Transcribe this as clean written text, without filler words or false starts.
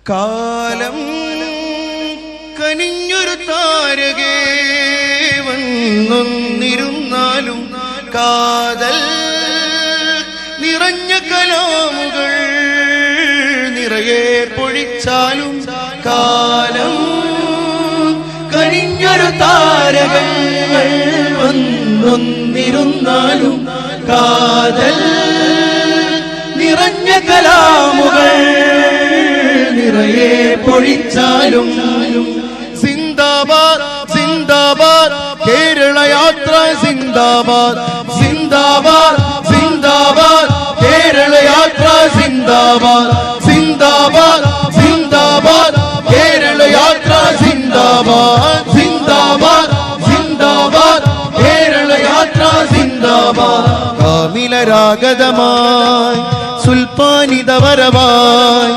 കാലം കനിഞ്ഞൊരു താരകേ വന്നൊന്നിരുന്നാലും കാതൽ നിറഞ്ഞ കലാമുകൾ നിറയെ പൊഴിച്ചാലും കാലം കനിഞ്ഞൊരു താരകൾ വന്നൊന്നിരുന്നാലും കാതൽ നിറഞ്ഞ കലാമുകൾ നിറയെ പൊഴിച്ചാലും സിന്ദാബാദ് സിന്ദാബാദ് കേരള യാത്ര സിന്ദാബാദ് സിന്ദാബാദ് സിന്ദാബാദ് കേരള യാത്ര സിന്ദാബാദ് സിന്ദാബാദ് സിന്ദാബാദ് കേരള യാത്ര സിന്ദാബാദ് സിന്ദാബാദ് സിന്ദാബാദ് കേരള യാത്ര സിന്ദാബാദ് കാമിലരാഗതമായി സുൽപ്പാനിതവരവായി